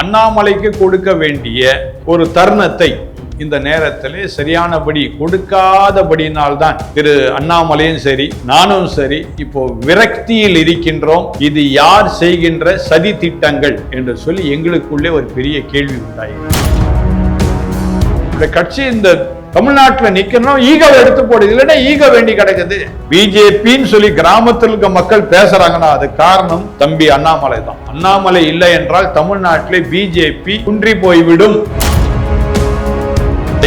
அண்ணாமலைக்கு கொடுக்க வேண்டிய ஒரு தருணத்தை இந்த நேரத்தில் சரியானபடி கொடுக்காதபடியினால்தான் திரு அண்ணாமலையும் சரி நானும் சரி இப்போ விரக்தியில் இருக்கின்றோம். இது யார் செய்கின்ற சதி திட்டங்கள் என்று சொல்லி எங்களுக்குள்ளே ஒரு பெரிய கேள்வி உண்டாயிருக்கு. இந்த கட்சி இந்த தமிழ்நாட்டில் நிக்கணும், ஈகோவை எடுத்து போடுது. இல்லைன்னா ஈகோ வேண்டி கிடக்குது. பிஜேபின்னு சொல்லி கிராமத்தில் இருக்க மக்கள் பேசுறாங்கன்னா அது காரணம் தம்பி அண்ணாமலை தான். அண்ணாமலை இல்லை என்றால் தமிழ்நாட்டிலே பிஜேபி குன்றி போய்விடும்.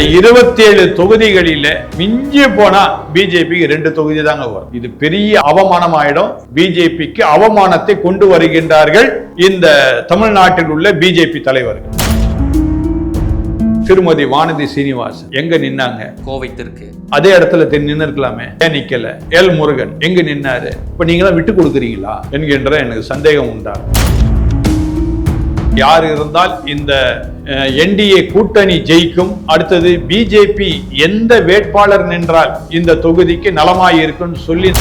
27 தொகுதிகளில மிஞ்சி போனா பிஜேபிக்கு 2 தொகுதி தாங்க வரும். இது பெரிய அவமானம் ஆயிடும். பிஜேபிக்கு அவமானத்தை கொண்டு வருகின்றார்கள் இந்த தமிழ்நாட்டில் உள்ள பிஜேபி தலைவர்கள். திருமதி வானதி சீனிவாசன் எங்க நின்னாங்க? கோவை தெற்கு. அதே இடத்துல நின்று இருக்கலாமே, ஏன் நிக்கல? எல் முருகன் எங்க நின்னாரு? இப்ப நீங்களா விட்டு கொடுக்குறீங்களா என்கின்ற எனக்கு சந்தேகம் உண்டா? யார் இருந்தால் இந்த என்டிஏ கூட்டணி ஜெயிக்கும்? அடுத்தது பிஜேபி எந்த வேட்பாளர் நின்றால் இந்த தொகுதிக்கு நலமாயிருக்கும் சொல்லி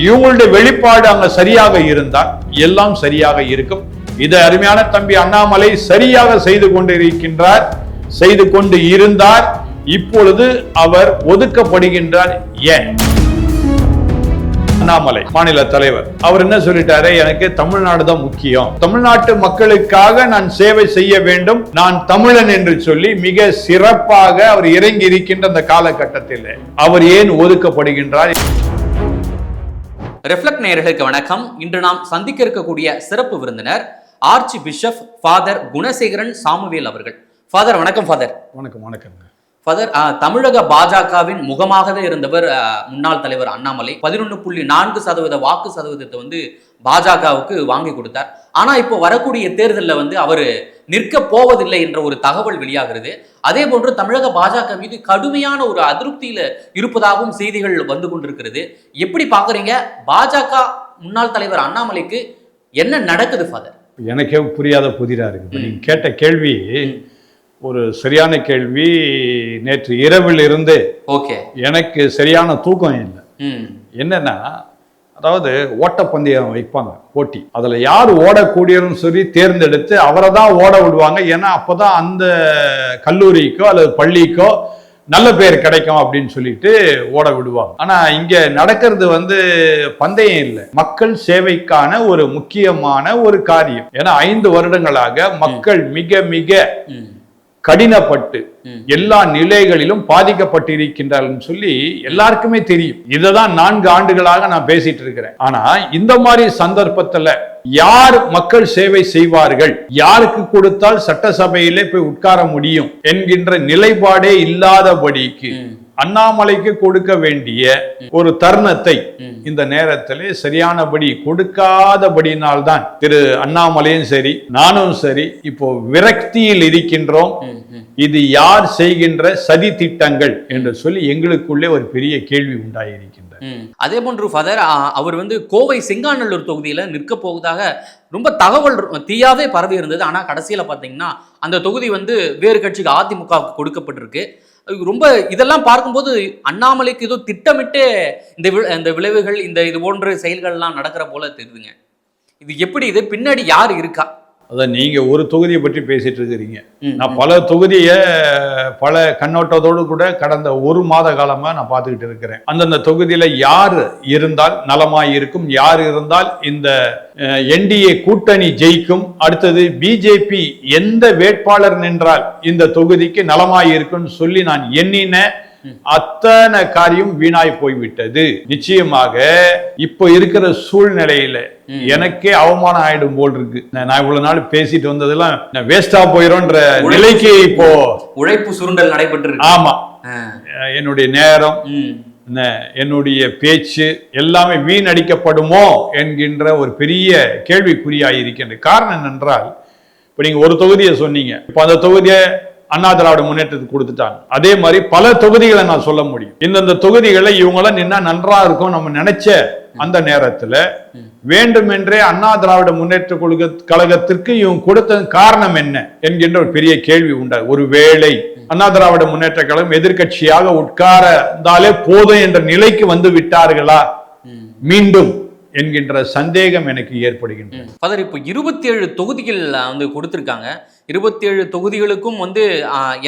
இவங்களுடைய வெளிப்பாடு அங்க சரியாக இருந்தால் எல்லாம் சரியாக இருக்கும். இதை அருமையான தம்பி அண்ணாமலை சரியாக செய்து கொண்டிருக்கின்றார், செய்து கொண்டு இருந்தார். இப்பொழுது அவர் ஒதுக்கப்படுகின்றார். ஏன்? அண்ணாமலை மாநில தலைவர் அவர் என்ன சொல்லிட்டாரு? எனக்கு தமிழ்நாடு தான் முக்கியம், தமிழ்நாட்டு மக்களுக்காக நான் சேவை செய்ய வேண்டும், நான் தமிழன் என்று சொல்லி மிக சிறப்பாக அவர் இறங்கி இருக்கின்ற அந்த காலகட்டத்தில் அவர் ஏன் ஒதுக்கப்படுகின்றார்? ரெஃப்ளெக்ட் நேயர்களுக்கு வணக்கம். இன்று நாம் சந்திக்க இருக்கக்கூடிய சிறப்பு விருந்தினர் arch bishop father Gunasekaran Samuel அவர்கள். ஃபாதர் வணக்கம். ஃபாதர் வணக்கம். வணக்கம் ஃபாதர். தமிழக பாஜகவின் முகமாகவே இருந்தவர் முன்னாள் தலைவர் அண்ணாமலை. 11.4% வாக்கு சதவீதத்தை பாஜகவுக்கு வாங்கி கொடுத்தார். ஆனா இப்போ வரக்கூடிய தேர்தலில் அவர் நிற்க போவதில்லை என்ற ஒரு தகவல் வெளியாகிறது. அதே போன்று தமிழக பாஜக மீது கடுமையான ஒரு அதிருப்தியில இருப்பதாகவும் செய்திகள் வந்து கொண்டிருக்கிறது. எப்படி பாக்குறீங்க? பாஜக முன்னாள் தலைவர் அண்ணாமலைக்கு என்ன நடக்குது ஃபாதர்? எனக்கே புரியாத புதிரா இருக்கு. நீங்க கேட்ட கேள்வி ஒரு சரியான கேள்வி. நேற்று இரவில் இருந்து எனக்கு சரியான தூக்கம் இல்லை. என்னன்னா, அதாவது ஓட்டப்பந்தயம் வைப்பாங்க போட்டி, அதுல யார் ஓடக்கூடியன்னு சொல்லி தேர்ந்தெடுத்து அவரை தான் ஓட விடுவாங்க. ஏன்னா அப்பதான் அந்த கல்லூரிக்கோ அல்லது பள்ளிக்கோ நல்ல பேர் கிடைக்கும் அப்படின்னு சொல்லிட்டு ஓட விடுவாங்க. ஆனா இங்க நடக்கிறது பந்தயம் இல்லை, மக்கள் சேவைக்கான ஒரு முக்கியமான ஒரு காரியம். ஏன்னா 5 வருடங்களாக மக்கள் மிக மிக கடினப்பட்டு எல்லா நிலைகளிலும் பாதிக்கப்பட்டிருக்கின்றார்கள் சொல்லி எல்லாருக்குமே தெரியும். இததான் 4 ஆண்டுகளாக நான் பேசிட்டு இருக்கிறேன். ஆனா இந்த மாதிரி சந்தர்ப்பத்துல யார் மக்கள் சேவை செய்வார்கள், யாருக்கு கொடுத்தால் சட்டசபையிலே போய் உட்கார முடியும் என்கின்ற நிலைப்பாடே இல்லாதபடிக்கு அண்ணாமலைக்கு கொடுக்க வேண்டிய ஒரு தருணத்தை இந்த நேரத்தில் சரியானபடி கொடுக்காதபடியினால்தான் திரு அண்ணாமலையும் சரி நானும் சரி இப்போ விரக்தியில் இருக்கின்றோம். இது யார் செய்கின்ற சதி திட்டங்கள் என்று சொல்லி எங்களுக்குள்ளே ஒரு பெரிய கேள்வி உண்டாயிருக்கின்றது. அதே போன்று ஃபாதர் அவர் கோவை செங்காநல்லூர் தொகுதியில நிற்க போவதாக ரொம்ப தகவல் தீயாவே பரவி இருந்தது. ஆனா கடைசியில பாத்தீங்கன்னா அந்த தொகுதி வேறு கட்சிக்கு அதிமுகவுக்கு கொடுக்கப்பட்டிருக்கு. ரொம்ப இதெல்லாம் பார்க்கும்போது அண்ணாமலைக்கு ஏதோ திட்டமிட்டு இந்த விளைவுகள் இது போன்ற செயல்கள்லாம் நடக்கிற போல தெரியுதுங்க. இது எப்படி? இது பின்னாடி யார் இருக்கா? அதான் நீங்க ஒரு தொகுதியை பற்றி பேசிட்டு இருக்கிறீங்க. நான் பல தொகுதியை பல கண்ணோட்டத்தோடு கூட கடந்த 1 மாத காலமா நான் பார்த்துக்கிட்டு இருக்கிறேன். அந்தந்த தொகுதியில யார் இருந்தால் நலமாய் இருக்கும், யார் இருந்தால் இந்த என்டிஏ கூட்டணி ஜெயிக்கும், அடுத்தது பிஜேபி எந்த வேட்பாளர் நின்றால் இந்த தொகுதிக்கு நலமாய் இருக்கும் சொல்லி நான் எண்ணின அத்தனை காரியம் வீணாய் போய்விட்டது. நிச்சயமாக இப்ப இருக்கிற சூழ்நிலையில எனக்கே அவமானம் ஆயிடும் போல் இருக்கு. நான் இவ்வளவு நாள் பேசிட்டு வந்ததெல்லாம் வேஸ்டா போயிடும்ன்ற நிலைக்கு இப்போ உழைப்பு சுருண்டல் நடைபெற்று. ஆமா, என்னுடைய நேரம் என்னுடைய பேச்சு எல்லாமே வீணடிக்கப்படுமோ என்கின்ற ஒரு பெரிய கேள்விக்குறியாயிருக்கின்ற காரணம் என்னென்றால், இப்ப நீங்க ஒரு தொகுதியை சொன்னீங்க, இப்ப அந்த தொகுதியை அண்ணா திராவிட முன்னேற்றத்துக்கு கொடுத்துட்டாங்க. அதே மாதிரி பல தொகுதிகளை நான் சொல்ல முடியும். இந்தந்த தொகுதிகளை இவங்களாம் நின்னா நன்றா இருக்கும் நம்ம நினைச்ச அந்த நேரத்துல வேண்டுமென்றே அண்ணா திராவிட முன்னேற்ற கழகத்திற்கு இவங்க கொடுத்த காரணம் என்ன என்கின்ற ஒரு பெரிய கேள்வி உண்டா. ஒருவேளை அண்ணா திராவிட முன்னேற்ற கழகம் எதிர்கட்சியாக உட்கார்ந்தாலே போதும் என்ற நிலைக்கு வந்து விட்டார்களா மீண்டும் என்கின்ற சந்தேகம் எனக்கு ஏற்படுகின்றது. ஃபாதர், இப்போ 27 தொகுதிகள் வந்து கொடுத்துருக்காங்க. 27 தொகுதிகளுக்கும் வந்து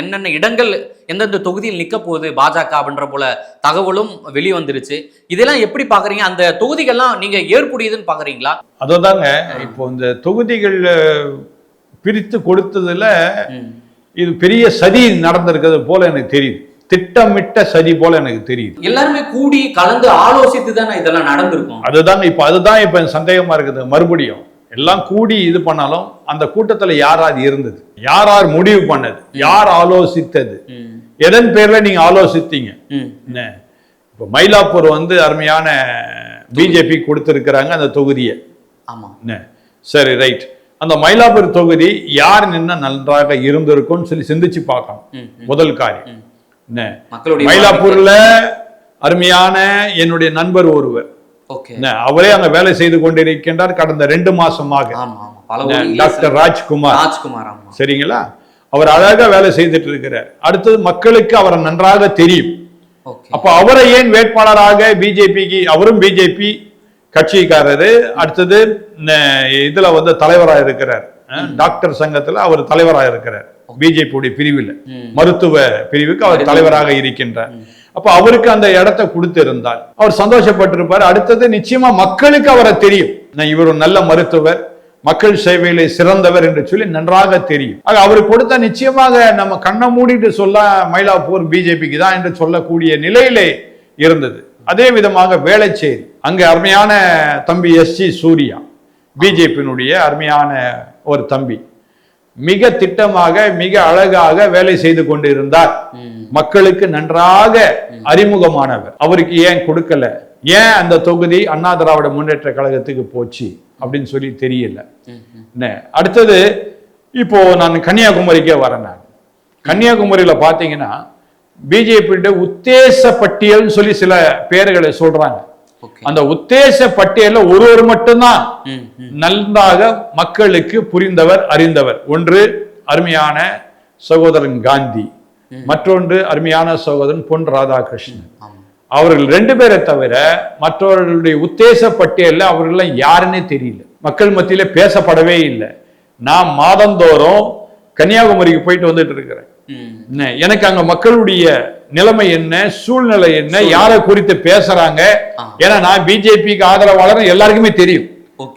என்னென்ன இடங்கள் எந்தெந்த தொகுதியில் நிற்க போகுது பாஜக அப்படின்ற போல தகவலும் வெளிவந்துருச்சு. இதெல்லாம் எப்படி பாக்குறீங்க? அந்த தொகுதிகள்லாம் நீங்க ஏற்புடையதுன்னு பாக்குறீங்களா? அதோதாங்க இப்போ இந்த தொகுதிகள் பிரித்து கொடுத்ததுல இது பெரிய சதி நடந்திருக்கிறது போல எனக்கு தெரியுது. திட்டமிட்ட சதி போல எனக்கு தெரியுது. எல்லாருமே கூடி கலந்து ஆலோசித்து தானே இதெல்லாம் நடந்திருக்கும். அதுதான் இப்ப சந்தேகமா இருக்குது. மறுபடியும் எல்லாம் கூடி இது பண்ணாலும் அந்த கூட்டத்துல யாராவது இருந்தது, யார் முடிவு பண்ணது, யார் ஆலோசித்தது, எதன் பேர்ல நீங்க ஆலோசித்தீங்க? இப்ப மயிலாப்பூர் வந்து அருமையான பிஜேபி கொடுத்திருக்கிறாங்க அந்த தொகுதியை. ஆமா, சரி, ரைட். அந்த மயிலாப்பூர் தொகுதி யார் நின்னா நன்றாக இருந்திருக்கும்னு சொல்லி சிந்திச்சு பார்க்கணும். முதல் காரியம். மயிலாப்பூர்ல அருமையான என்னுடைய நண்பர் ஒருவர், அவரே அங்க வேலை செய்து கொண்டிருக்கின்றார் கடந்த 2 மாசமாக. டாக்டர் ராஜ்குமார். சரிங்களா? அவர் அழகா வேலை செய்துட்டு இருக்கிறார். அடுத்தது மக்களுக்கு அவரை நன்றாக தெரியும். அப்ப அவரை ஏன் வேட்பாளராக பிஜேபிக்கு, அவரும் பிஜேபி கட்சிக்காரரு, அடுத்தது இதுல வந்து தலைவராக இருக்கிறார், டாக்டர் சங்கத்துல அவர் தலைவராக இருக்கிறார், பிஜேபியுடைய பிரிவில் மருத்துவ பிரிவுக்கு அவர் தலைவராக இருக்கின்றார். அப்ப அவருக்கு அந்த இடத்தை கொடுத்து இருந்தால் அவர் சந்தோஷப்பட்டிருப்பார். அடுத்தது நிச்சயமா மக்களுக்கு அவரை தெரியும், இவர் ஒரு நல்ல மருத்துவர், மக்கள் சேவையில சிறந்தவர் என்று சொல்லி நன்றாக தெரியும். ஆக அவருக்கு கொடுத்த நிச்சயமாக நம்ம கண்ணை மூடிட்டு சொல்ல மயிலாப்பூர் பிஜேபிக்கு தான் என்று சொல்லக்கூடிய நிலையிலே இருந்தது. அதே விதமாக வேளச்சேரி, அங்க அருமையான தம்பி SG சூர்யா, பிஜேபியினுடைய அருமையான ஒரு தம்பி, மிக திட்டமாக மிக அழகாக வேலை செய்து கொண்டு இருந்தார். மக்களுக்கு நன்றாக அறிமுகமானவர். அவருக்கு ஏன் கொடுக்கல, ஏன் அந்த தொகுதி அண்ணா திராவிட முன்னேற்ற கழகத்துக்கு போச்சு அப்படின்னு சொல்லி தெரியல. அடுத்தது இப்போ நான் கன்னியாகுமரிக்கே வரேன். கன்னியாகுமரியில பாத்தீங்கன்னா பிஜேபி உத்தேச பட்டியல் சொல்லி சில பேர்களை சொல்றாங்க. அந்த உத்தேச பட்டியல ஒருவர் மட்டும்தான் நன்றாக மக்களுக்கு புரிந்தவர், அறிந்தவர். ஒன்று அருமையான சகோதரன் காந்தி, மற்றொன்று அருமையான சகோதரன் பொன் ராதாகிருஷ்ணன். அவர்கள் 2 பேரை தவிர மற்றவர்களுடைய உத்தேச பட்டியல்ல அவர்கள் யாருன்னே தெரியல, மக்கள் மத்தியில பேசப்படவே இல்லை. நான் மாதந்தோறும் கன்னியாகுமரிக்கு போயிட்டு வந்துட்டு இருக்கிறேன். எனக்கு அங்க மக்களுடைய நிலைமை என்ன, சூழ்நிலை என்ன, யாரை குறித்து பேசுறாங்க, ஏன்னா நான் பிஜேபிக்கு ஆதரவாளர் எல்லாருக்குமே தெரியும்.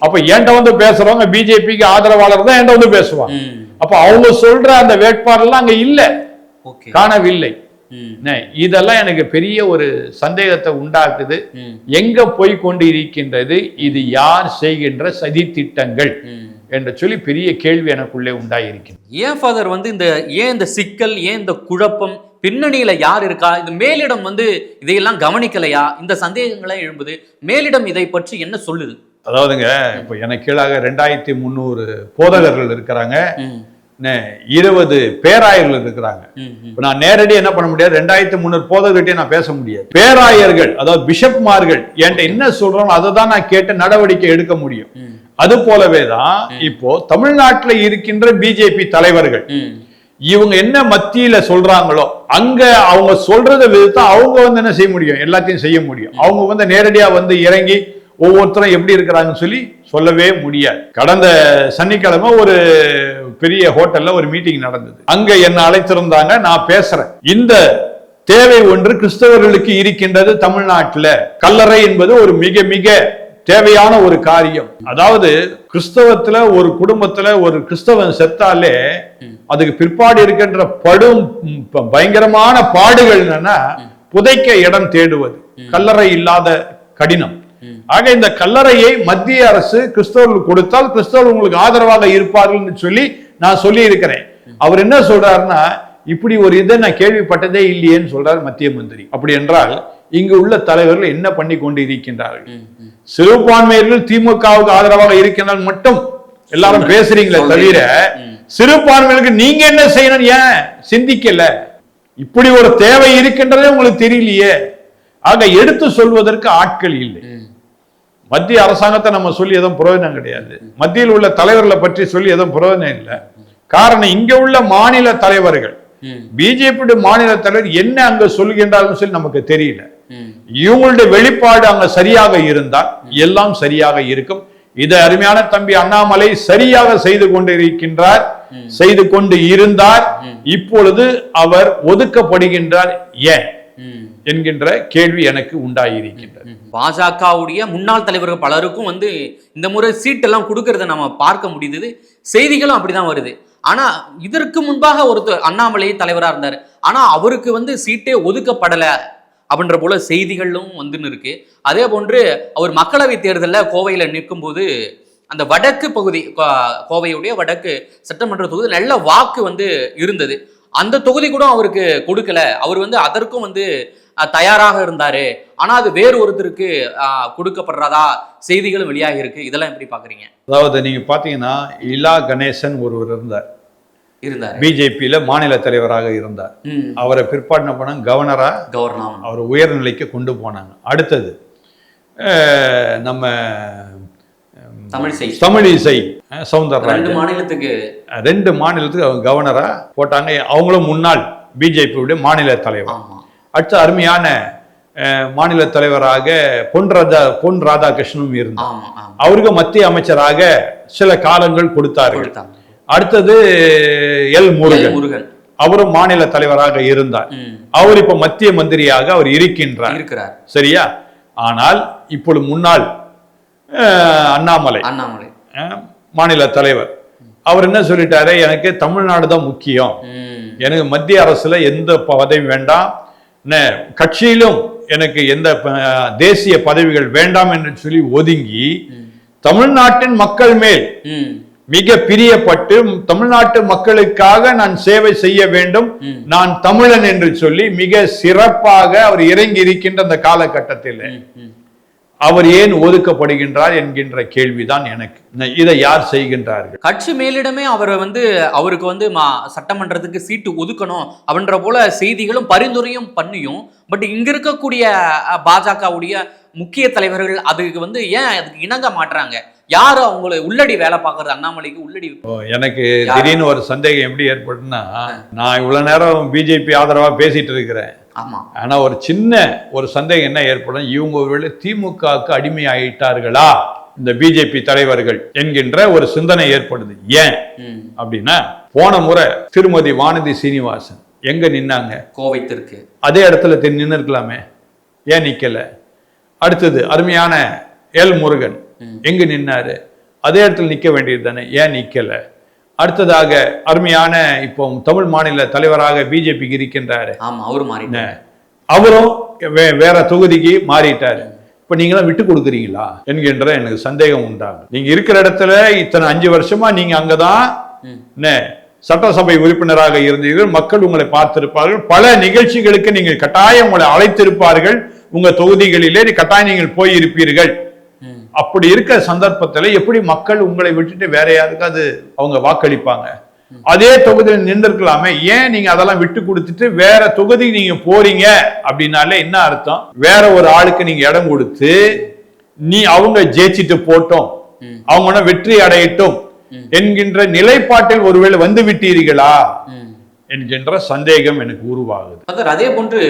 அப்ப என்கிட்ட வந்து பேசுறவங்க பிஜேபிக்கு ஆதரவாளர் தான் என்கிட்ட வந்து பேசுவாங்க. அப்ப அவங்க சொல்ற அந்த வேட்பாளர்லாம் அங்க இல்ல, காணவில்லை. இதெல்லாம் எனக்கு பெரிய ஒரு சந்தேகத்தை உண்டாக்குது. எங்க போய் கொண்டு இருக்கின்றது, இது யார் செய்கின்ற சதி திட்டங்கள் என்று சொல்லி பெரிய கேள்வி எனக்குள்ளே உண்டாயிருக்கிறது. ஏன் ஃபாதர் வந்து ஏன் இந்த சிக்கல், ஏன் இந்த குழப்பம், பின்னணியில யார் இருக்கா, இது மேலிடம் வந்து இதையெல்லாம் கவனிக்கலையா, இந்த சந்தேகங்களை எழும்புது. மேலிடம் இதை பற்றி என்ன சொல்லுது? அதாவதுங்க, இப்ப எனக்கு கீழாக 2300 போதகர்கள் இருக்கிறாங்க, 20 பேராயர்கள் இருக்கிறாங்க. இப்ப நான் நேரடி என்ன பண்ண முடியாது, 2300 போதகர்கிட்டே நான் பேச முடியாது. பேராயர்கள், அதாவது பிஷப்மார்கள் என்கிட்ட என்ன சொல்றோம் அதை தான் நான் கேட்டு நடவடிக்கை எடுக்க முடியும். அது போலவேதான் இப்போ தமிழ்நாட்டில் இருக்கின்ற பிஜேபி தலைவர்கள், இவங்க என்ன மத்தியில சொல்றாங்களோ அங்க அவங்க சொல்றத விதத்தை அவங்க வந்து என்ன செய்ய முடியும், எல்லாத்தையும் செய்ய முடியும். அவங்க வந்து நேரடியா வந்து இறங்கி ஒவ்வொருத்தரும் எப்படி இருக்கிறாங்கன்னு சொல்லி சொல்லவே முடியாது. கடந்த சனிக்கிழமை ஒரு பெரிய ஹோட்டல்ல ஒரு மீட்டிங் நடந்தது. அங்க என்ன அழைத்திருந்தாங்க, நான் பேசுறேன். இந்த தேவை ஒன்று கிறிஸ்தவர்களுக்கு இருக்கின்றது தமிழ்நாட்டில். கல்லறை என்பது ஒரு மிக மிக தேவையான ஒரு காரியம். அதாவது கிறிஸ்தவத்துல ஒரு குடும்பத்துல ஒரு கிறிஸ்தவன் செத்தாலே அதுக்கு பிற்பாடு இருக்கின்ற படும் பயங்கரமான பாடுகள் என்னன்னா புதைக்க இடம் தேடுவது, கல்லறை இல்லாத கடினம். ஆக இந்த கல்லறையை மத்திய அரசு கிறிஸ்தவர்களுக்கு கொடுத்தால் கிறிஸ்தவர்கள் உங்களுக்கு ஆதரவாக இருப்பார்கள் சொல்லி நான் சொல்லி இருக்கிறேன். அவர் என்ன சொல்றாருன்னா, இப்படி ஒரு இதை நான் கேள்விப்பட்டதே இல்லையேன்னு சொல்றாரு மத்திய மந்திரி. அப்படி என்றால் இங்கு உள்ள தலைவர்கள் என்ன பண்ணி கொண்டு இருக்கின்றார்கள்? சிறுபான்மையர்கள் திமுகவுக்கு ஆதரவாக இருக்கின்றால் மட்டும் எல்லாரும் பேசுறீங்களே தவிர சிறுபான்மையினருக்கு நீங்க என்ன செய்யணும் ஏன் சிந்திக்கல? இப்படி ஒரு தேவை இருக்கின்றதே உங்களுக்கு தெரியலையே. ஆக எடுத்து சொல்வதற்கு ஆட்கள் இல்லை. மத்திய அரசாங்கத்தை நம்ம சொல்லி எதுவும் பிரயோஜனம் கிடையாது, மத்தியில் உள்ள தலைவர்களை பற்றி சொல்லி எதுவும் பிரயோஜனம் இல்லை. காரணம், இங்க உள்ள மாநில தலைவர்கள் பிஜேபி மாநில தலைவர் என்ன அங்க சொல்கின்றாலும் சொல்லி நமக்கு தெரியல. இவங்களுடைய வெளிப்பாடு அங்க சரியாக இருந்தால் எல்லாம் சரியாக இருக்கும். இதை அருமையான தம்பி அண்ணாமலை சரியாக செய்து கொண்டிருக்கின்றார், செய்து கொண்டு இருந்தார். இப்பொழுது அவர் ஒதுக்கப்படுகின்றார் ஏன் என்கின்ற கேள்வி எனக்கு உண்டாயிருக்கின்றது. பாஜகவுடைய முன்னாள் தலைவர்கள் பலருக்கும் இந்த முறை சீட்டெல்லாம் கொடுக்கறத நம்ம பார்க்க முடியுது, செய்திகளும் அப்படிதான் வருது. ஆனா இதற்கு முன்பாக ஒருத்தர் அண்ணாமலை தலைவரா இருந்தார், ஆனா அவருக்கு சீட்டே ஒதுக்கப்படல அப்படின்ற போல செய்திகளும் இருக்கு. அதே போன்று அவர் மக்களவை தேர்தலில் கோவையில நிற்கும் போது அந்த வடக்கு பகுதி, கோவையுடைய வடக்கு சட்டமன்ற தொகுதி நல்ல வாக்கு இருந்தது. அந்த தொகுதி கூட அவருக்கு கொடுக்கல. அவர் அதற்கும் தயாராக இருந்தாரு. ஆனா அது வேறு ஒருத்தருக்கு கொடுக்கப்படுறதா செய்திகளும் வெளியாகி இருக்கு. இதெல்லாம் எப்படி பாக்குறீங்க? அதாவது நீங்க பாத்தீங்கன்னா இலா கணேசன் ஒருவர் இருந்தார், பிஜேபியில மாநில தலைவராக இருந்தார். அவரை பிற்பாடு பண்ண கவர்னரா அவர் உயர்நிலைக்கு கொண்டு போனாங்க. அடுத்தது நம்ம தமிழிசை சவுந்தரராஜன் ரெண்டு மாநிலத்துக்கு அவங்க கவர்னரா போட்டாங்க. அவங்களும் முன்னாள் பிஜேபியுடைய மாநில தலைவர். அடுத்த அருமையான மாநில தலைவராக பொன் ராதாகிருஷ்ணனும் இருந்தார். அவருக்கு மத்திய அமைச்சராக சில காலங்கள் கொடுத்தார்கள். அடுத்தது எல் முருகன், அவரும் மாநில தலைவராக இருந்தார். அவர் இப்ப மத்திய மந்திரியாக அவர் இருக்கின்றார். சரியா? ஆனால் இப்பொழுது முன்னாள் அண்ணாமலை மாநில தலைவர் அவர் என்ன சொல்லிட்டாரு, எனக்கு தமிழ்நாடு தான் முக்கியம், எனக்கு மத்திய அரசுல எந்த பதவி வேண்டாம், கட்சியிலும் எனக்கு எந்த தேசிய பதவிகள் வேண்டாம் என்று சொல்லி ஒதுங்கி தமிழ்நாட்டின் மக்கள் மேல் மிக பிரியப்பட்டு தமிழ்நாட்டு மக்களுக்காக நான் சேவை செய்ய வேண்டும், நான் தமிழன் என்று சொல்லி மிக சிறப்பாக அவர் இறங்கி இருக்கின்ற அந்த காலகட்டத்தில் அவர் ஏன் ஒதுக்கப்படுகின்றார் என்கின்ற கேள்விதான் எனக்கு. இதை யார் செய்கின்றார்கள்? கட்சி மேலிடமே அவர் அவருக்கு சட்டமன்றத்துக்கு சீட்டு ஒதுக்கணும் அப்படின்ற போல செய்திகளும் பரிந்துரையும் பண்ணியும், பட் இங்க இருக்கக்கூடிய பாஜகவுடைய முக்கிய தலைவர்கள் அதுக்கு ஏன் அதுக்கு இணங்க மாட்டாங்க? யாரு அவங்களை உள்ளடி வேலை பார்க்கறது? அண்ணாமலைக்கு உள்ளடி. எனக்கு திடீர்னு ஒரு சந்தேகம் எப்படி ஏற்படுன்னா, நான் இவ்வளவு நேரம் பிஜேபி ஆதரவா பேசிட்டு இருக்கிறேன். ஆனா ஒரு சின்ன ஒரு சந்தேகம் என்ன ஏற்படும், இவங்க ஒருவேளை திமுகவுக்கு அடிமை ஆயிட்டார்களா இந்த பிஜேபி தலைவர்கள் என்கின்ற ஒரு சிந்தனை ஏற்படுது. ஏன் அப்படின்னா, போன முறை திருமதி வானதி சீனிவாசன் எங்க நின்னாங்க? கோவை தெற்கு. அதே இடத்துல நின்று இருக்கலாமே, ஏன் நிக்கல? அடுத்தது அருமையான எல் முருகன் எங்க நின்னாரு? அதே இடத்துல நிக்க வேண்டியது தானே, ஏன் நிக்கல? அடுத்ததாக அருமையான இப்போ தமிழ் மாநில தலைவராக பிஜேபிக்கு இருக்கின்றாரு, அவரும் வேற தொகுதிக்கு மாறிட்டாரு. இப்ப நீங்களாம் விட்டு கொடுக்குறீங்களா என்கின்ற எனக்கு சந்தேகம் உண்டாகும். நீங்க இருக்கிற இடத்துல இத்தனை 5 வருஷமா நீங்க அங்கதான் சட்டசபை உறுப்பினராக இருந்தீர்கள், மக்கள் உங்களை பார்த்திருப்பார்கள், பல நிகழ்ச்சிகளுக்கு நீங்கள் கட்டாயம் உங்களை அழைத்திருப்பார்கள், உங்க தொகுதிகளிலே கட்டாயம் நீங்கள் போயிருப்பீர்கள். அப்படி இருக்க சந்தர்ப்பத்தில் எப்படி மக்கள் உங்களை விட்டுட்டு வேற யாருக்காவது அவங்க வாக்களிப்பாங்க? அதே தொகுதியில் நின்றுக்கலாமே, ஏன் நீங்க அதெல்லாம் விட்டு கொடுத்துட்டு வேற தொகுதி நீங்க போறீங்க? அப்படின்னாலே என்ன அர்த்தம்? வேற ஒரு ஆளுக்கு நீங்க இடம் கொடுத்து அவங்க ஜெயிச்சிட்டு போட்டோம், அவங்க வெற்றி அடையட்டும் என்கின்ற நிலைப்பாட்டில் ஒருவேளை வந்து விட்டீர்களா என்கின்ற சந்தேகம் எனக்கு உருவாகுது. அதே போன்று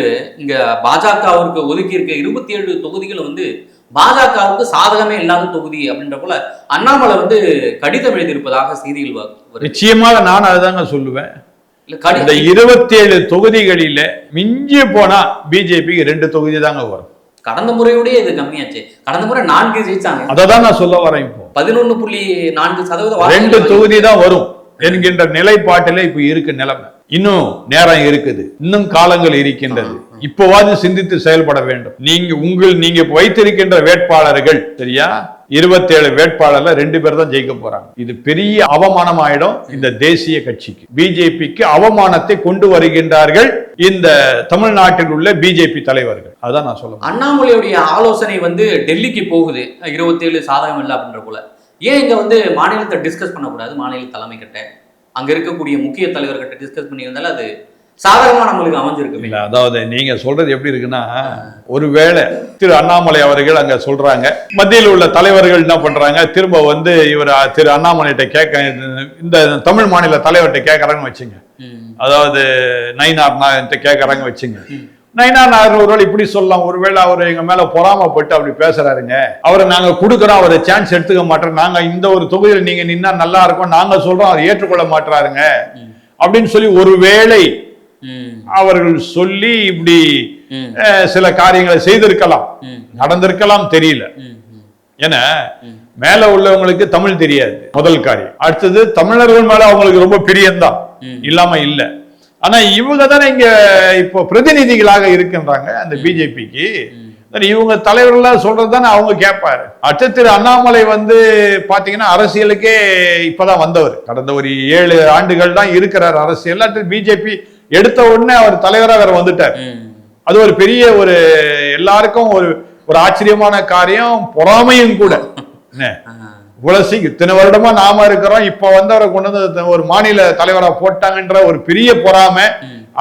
இங்க பாஜகவிற்கு ஒதுக்கி இருக்க 27 தொகுதிகள் பாஜகவுக்கு சாதகமே இல்லாத தொகுதி அப்படின்ற போல அண்ணாமலை கடிதம் எழுதியிருப்பதாக செய்திகள். நிச்சயமாக நான் அதுதாங்க சொல்லுவேன். இந்த 27 தொகுதிகளில மிஞ்சி போனா பிஜேபி 2 தொகுதி தாங்க வரும். கடந்த முறையோடய இது கம்மியாச்சு. கடந்த முறை 4 ஜெயிச்சாங்க. அததான் நான் சொல்ல வரேன். இப்போ 11.4% 2 தொகுதி தான் வரும் என்கின்ற நிலைப்பாட்டில இப்ப இருக்கு நிலைமை. இன்னும் நேரம் இருக்குது, இன்னும் காலங்கள் இருக்கின்றது. இப்போவாது சிந்தித்து செயல்பட வேண்டும். நீங்க வைத்திருக்கின்ற வேட்பாளர்கள் சரியா, 27 வேட்பாளர்ல 2 பேர் தான் ஜெயிக்க போறாங்க. இது பெரிய அவமானம் ஆயிடும் இந்த தேசிய கட்சிக்கு. பிஜேபிக்கு அவமானத்தை கொண்டு வருகின்றார்கள் இந்த தமிழ்நாட்டில் உள்ள பிஜேபி தலைவர்கள். அதான் நான் சொல்ல. அண்ணாமலையுடைய ஆலோசனை டெல்லிக்கு போகுது, 27 சாதகம் இல்லை அப்படின்ற போல. ஏன் இங்க மாநிலத்தை டிஸ்கஸ் பண்ணக்கூடாது? மாநில தலைமை கிட்ட, அங்க இருக்கக்கூடிய முக்கிய தலைவர்கிட்ட டிஸ்கஸ் பண்ணியிருந்தாலும் அது சாதகமா நம்மளுக்கு அமைஞ்சிருக்கு. இல்ல, அதாவது நீங்க சொல்றது எப்படி இருக்குன்னா, ஒருவேளை திரு அண்ணாமலை அவர்கள் அங்க சொல்றாங்க, மத்தியில் உள்ள தலைவர்கள் என்ன பண்றாங்க, திரும்ப வந்து இவர் திரு அண்ணாமலைகிட்ட கேட்க, இந்த தமிழ் மாநில தலைவர்கிட்ட கேட்கறாங்கன்னு வச்சுங்க, அதாவது நயினார் கேட்கறாங்க வச்சுங்க. நயினார் நாகர் ஒருவேளை இப்படி சொல்லலாம், ஒருவேளை அவர் எங்க மேல பொறாமப்பட்டு அப்படி பேசுறாருங்க, அவரை நாங்க கொடுக்குறோம், அவரை சான்ஸ் எடுத்துக்க மாட்டோம், நாங்க இந்த ஒரு தொகுதியில் நீங்க நின்னா நல்லா இருக்கும் நாங்க சொல்றோம், அவர் ஏற்றுக்கொள்ள மாட்டாருங்க அப்படின்னு சொல்லி ஒருவேளை அவர்கள் சொல்லி இப்படி சில காரியங்களை செய்திருக்கலாம், நடந்திருக்கலாம், தெரியல. ஏன்னா மேல உள்ளவங்களுக்கு தமிழ் தெரியாது, முதல் காரியம். அடுத்தது தமிழர்கள் மேல அவங்களுக்கு ரொம்ப பிரியம்தான், இல்லாம இல்ல. ஆனா இவங்க தானே இங்க இப்போ பிரதிநிதிகளாக இருக்கின்றாங்க அந்த பிஜேபிக்கு. இவங்க தலைவர்கள்லாம் சொல்றதுதானே அவங்க கேட்பாரு. அடுத்த திரு அண்ணாமலை வந்து பாத்தீங்கன்னா அரசியலுக்கே இப்பதான் வந்தவர், கடந்த ஒரு 7 ஆண்டுகள் தான் இருக்கிறார் அரசியல். பிஜேபி எடுத்த உடனே அவர் தலைவராக வேற வந்துட்டார். அது ஒரு பெரிய ஒரு எல்லாருக்கும் ஒரு ஆச்சரியமான காரியம், பொறாமையும் கூட. இவ்வளவு இத்தனை வருடமா நாம இருக்கிறோம், இப்ப வந்து அவரை கொண்டு வந்து ஒரு மாநில தலைவரா போட்டாங்கன்ற ஒரு பெரிய பொறாமை.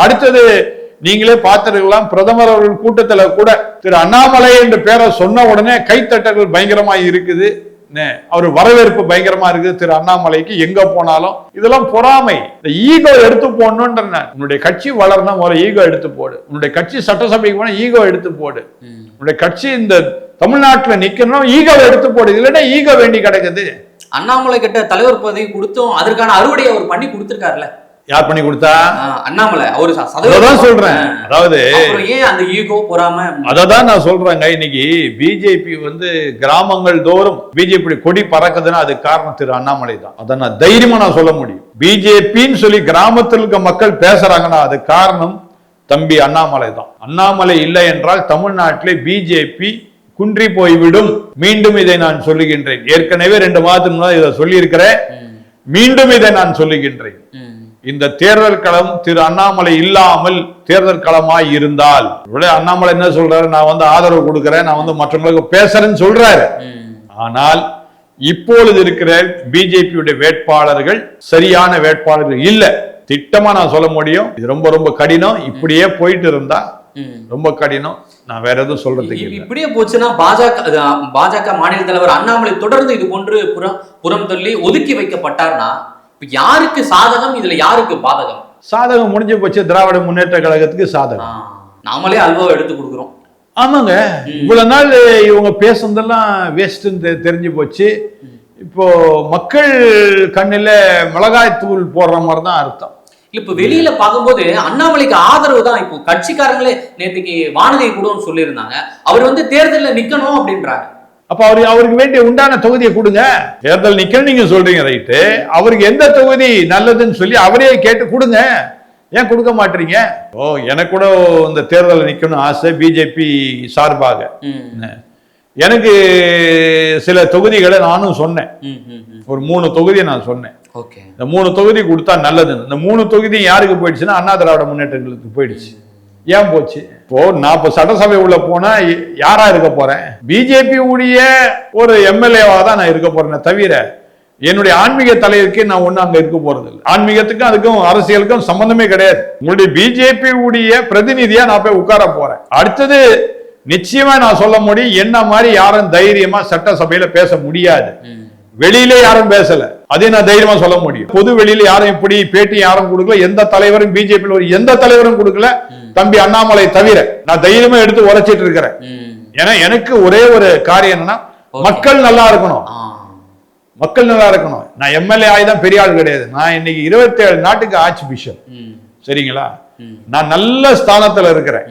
அடுத்தது நீங்களே பார்த்திருக்கலாம், பிரதமர் அவர்கள் கூட்டத்துல கூட திரு அண்ணாமலை என்ற பேரை சொன்ன உடனே கைத்தட்டல்கள் பயங்கரமா இருக்குது, அவர் வரவேற்பு பயங்கரமா இருக்கு திரு அண்ணாமலைக்கு எங்க போனாலும். இதெல்லாம் பொறாமை, இந்த ஈகோ எடுத்து போடணும்ன்ற. உன்னுடைய கட்சி வளரணும், ஒரு ஈகோ எடுத்து போடு. உன்னுடைய கட்சி சட்டசபைக்கு போனா ஈகோ எடுத்து போடு. உன்னுடைய கட்சி இந்த தமிழ்நாட்டுல நிக்கணும், ஈகோ எடுத்து போடு. இல்லைன்னா ஈகோ வேண்டி கிடக்குது. அண்ணாமலை கிட்ட தலைவர் பதவி கொடுத்தோம், அதற்கான அறுவடையை அவர் பண்ணி கொடுத்திருக்காருல்ல. யார் பண்ணி கொடுத்தா? அண்ணாமலை. அவரு அதான் சொல்றேன், அதாவது ஏன் அந்த ஈகோ பொறாம, அததான் நான் சொல்றேங்க. இன்னைக்கு பிஜேபி வந்து கிராமங்கள் தோறும் பிஜேபி கொடி பறக்குதுன்னா அது காரணம் திரு அண்ணாமலை தான். அதை நான் தைரியமா நான் சொல்ல முடியும். பிஜேபின்னு சொல்லி கிராமத்தில் இருக்க மக்கள் பேசுறாங்கன்னா அது காரணம் தம்பி அண்ணாமலை தான். அண்ணாமலை இல்லை என்றால் தமிழ்நாட்டிலே பிஜேபி குன்றி போய்விடும். மீண்டும் இதை நான் சொல்லுகின்றேன். ஏற்கனவே 2 மாதத்துக்கு முன்னாடி இதை சொல்லி இருக்கிறேன், மீண்டும் இதை நான் சொல்லுகின்றேன். இந்த தேர்தல் களம் திரு அண்ணாமலை இல்லாமல் தேர்தல் களமாய் இருந்தால், அண்ணாமலை என்ன சொல்றாரு, நான் வந்து ஆதரவு கொடுக்கிறேன், நான் வந்து மற்றவங்களுக்கு பேசுறேன்னு சொல்றாரு. ஆனால் இப்பொழுது இருக்கிற பிஜேபியுடைய வேட்பாளர்கள் சரியான வேட்பாளர்கள் இல்ல. திட்டமா நான் சொல்ல முடியும், இது ரொம்ப ரொம்ப கடினம். இப்படியே போயிட்டு இருந்தா ரொம்ப கடினம். நான் வேற எதுவும் சொல்றதுக்கு இப்படியே போச்சுன்னா பாஜக மாநில தலைவர் அண்ணாமலை தொடர்ந்து இது போன்று புறம் தள்ளி ஒதுக்கி வைக்கப்பட்டார்னா யாருக்கு சாதகம், இதுல யாருக்கு பாதகம்? சாதகம் முடிஞ்சு போச்சு, திராவிட முன்னேற்ற கழகத்துக்கு சாதகம். நாமளே அல்வாவை எடுத்து கொடுக்குறோம். ஆமாங்க, இவ்வளவு நாள் இவங்க பேசுனதெல்லாம் வேஸ்ட்னு தெரிஞ்சு போச்சு. இப்போ மக்கள் கண்ணில மிளகாய் தூள் போடுற மாதிரி தான் அர்த்தம். இப்ப வெளியில பார்க்கும்போது அண்ணாமலைக்கு ஆதரவு தான். இப்போ கட்சிக்காரங்களே நேற்றுக்கு வானதி கூட சொல்லியிருந்தாங்க, அவர் வந்து தேர்தலில் நிக்கணும் அப்படின்றாங்க. அப்ப அவருக்கு வேண்டிய உண்டான தொகுதியை கொடுங்க. தேர்தல் நிக்கணும் நீங்க சொல்றீங்க, ரைட்டு. அவருக்கு எந்த தொகுதி நல்லதுன்னு சொல்லி அவரே கேட்டு கொடுங்க. ஏன் கொடுக்க மாட்டீங்க? எனக்கு கூட இந்த தேர்தல் நிக்கணும் ஆசை, பிஜேபி சார்பாக. எனக்கு சில தொகுதிகளை நானும் சொன்னேன், ஒரு 3 தொகுதியை நான் சொன்னேன். இந்த 3 தொகுதி கொடுத்தா நல்லதுன்னு. இந்த 3 தொகுதி யாருக்கு போயிடுச்சுன்னா அண்ணா திராவிட முன்னேற்றங்களுக்கு போயிடுச்சு. ஏன் போச்சு? இப்போ நான் இப்போ சட்டசபை உள்ள போனா யாரா இருக்க போறேன்? பிஜேபி உடைய ஒரு எம்எல்ஏவா தான் நான் இருக்க போறேன், தவிர என்னுடைய ஆன்மீக தலைவருக்கு நான் ஒண்ணு அங்க இருக்க போறது இல்லை. ஆன்மீகத்துக்கும் அதுக்கும் அரசியலுக்கும் சம்பந்தமே கிடையாது. உங்களுடைய பிஜேபி உடைய பிரதிநிதியா நான் போய் உட்கார போறேன். அடுத்தது நிச்சயமா நான் சொல்ல முடியும், என்ன மாதிரி யாரும் தைரியமா சட்டசபையில பேச முடியாது. வெளியில யாரும் பேசல, அதே நான் தைரியமா சொல்ல முடியும். பொது வெளியில யாரும் இப்படி பேட்டி யாரும் கொடுக்கல, எந்த தலைவரும் பிஜேபி எந்த தலைவரும் கொடுக்கல, தம்பி அண்ணாமலை தவிர. நான் தைரியமா எடுத்து உரைச்சிட்டு இருக்கிறேன். ஏன்னா எனக்கு ஒரே ஒரு காரியம் என்னன்னா, மக்கள் நல்லா இருக்கணும், மக்கள் நல்லா இருக்கணும். நான் எம்எல்ஏ ஆகிதான் பெரிய ஆள் கிடையாது. நான் இன்னைக்கு 27 நாட்டுக்கு ஆட்சி பிஷப், சரிங்களா? நான் நல்ல ஸ்தானத்துல இருக்கிறேன்.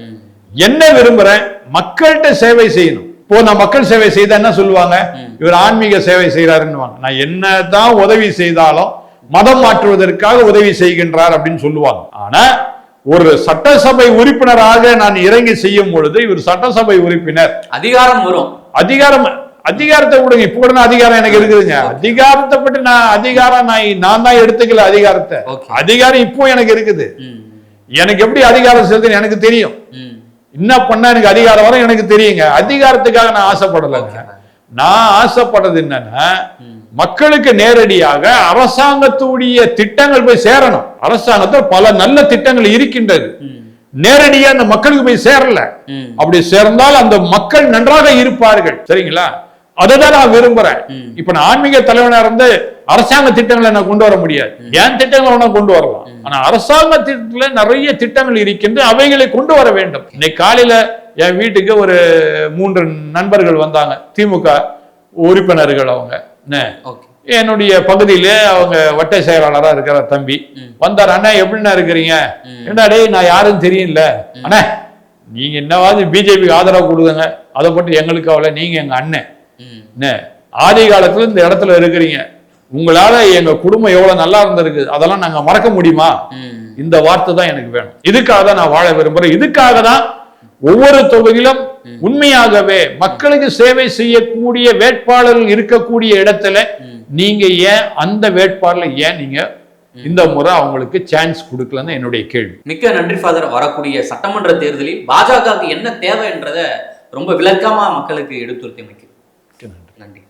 என்ன விரும்புறேன்? மக்கள்கிட்ட சேவை செய்யணும். இப்போ நான் மக்கள் சேவை செய்தா என்ன சொல்லுவாங்க, இவர் ஆன்மீக சேவை செய்யறாருன்னு. நான் என்னதான் உதவி செய்தாலும் மதம் மாற்றுவதற்காக உதவி செய்கின்றார் அப்படின்னு சொல்லுவாங்க. ஆனா ஒரு சட்டசபை உறுப்பினராக நான் இறங்கி செய்யும் பொழுது இவர் சட்டசபை உறுப்பினர், அதிகாரம் வரும். அதிகாரத்தை விடுங்க, இப்ப கூட அதிகாரம் எனக்கு இருக்குதுங்க. அதிகாரத்தை பற்றி நான் தான் எடுத்துக்கல அதிகாரத்தை. அதிகாரம் இப்போ எனக்கு இருக்குது. எனக்கு எப்படி அதிகாரம் செலுத்து எனக்கு தெரியும். என்ன பண்ணா எனக்கு அதிகாரம் வரும் எனக்கு தெரியுங்க. அதிகாரத்துக்காக நான் ஆசைப்படலைங்க. நான் ஆசைப்படுறது என்னன்னா மக்களுக்கு நேரடியாக அரசாங்கத்துடைய திட்டங்கள் போய் சேரணும். அரசாங்கத்தில் பல நல்ல திட்டங்கள் இருக்கின்றது, நேரடியா அந்த மக்களுக்கு போய் சேரல. அப்படி சேர்ந்தால் அந்த மக்கள் நன்றாக இருப்பார்கள். சரிங்களா? அதைதான் நான் விரும்புறேன். இப்ப நான் ஆன்மீக தலைவனா இருந்து அரசாங்க திட்டங்களை நான் கொண்டு வர முடியாது. ஏன் திட்டங்களை கொண்டு வரலாம், ஆனா அரசாங்க திட்டத்துல நிறைய திட்டங்கள் இருக்கின்ற, அவைகளை கொண்டு வர வேண்டும். இன்னைக்கு காலையில என் வீட்டுக்கு ஒரு 3 நண்பர்கள் வந்தாங்க, திமுக உறுப்பினர்கள். அவங்க என்னுடைய பகுதியில அவங்க வட்ட செயலாளரா இருக்கிற தம்பி வந்தார். அண்ணா எப்படின்னா இருக்கிறீங்க? என்னடே நான் யாரும் தெரியல. அண்ணா நீங்க என்னவாது பிஜேபி ஆதரவு கொடுங்க, அதை பற்றி எங்களுக்கு அவளை, நீங்க எங்க அண்ணன், ஆதி காலத்துல இந்த இடத்துல இருக்கிறீங்க, உங்களால எங்க குடும்பம் எவ்வளவு நல்லா இருந்திருக்கு, அதெல்லாம் நாங்க மறக்க முடியுமா? இந்த வார்த்தை தான் எனக்கு வேணும். இதுக்காக தான் நான் வாழ விரும்புறேன். இதுக்காக தான் ஒவ்வொரு தொகுதியிலும் உண்மையாகவே மக்களுக்கு சேவை செய்யக்கூடிய வேட்பாளர்கள் இருக்கக்கூடிய இடத்துல நீங்க ஏன் அந்த வேட்பாளர் ஏன் நீங்க இந்த முறை அவங்களுக்கு சான்ஸ் கொடுக்கலன்னு என்னுடைய கேள்வி. மிக்க நன்றி ஃபாதர். வரக்கூடிய சட்டமன்ற தேர்தலில் பாஜகவுக்கு என்ன தேவை என்றதை ரொம்ப விளக்கமா மக்களுக்கு எடுத்துரைத்தமைக்கு நன்றி.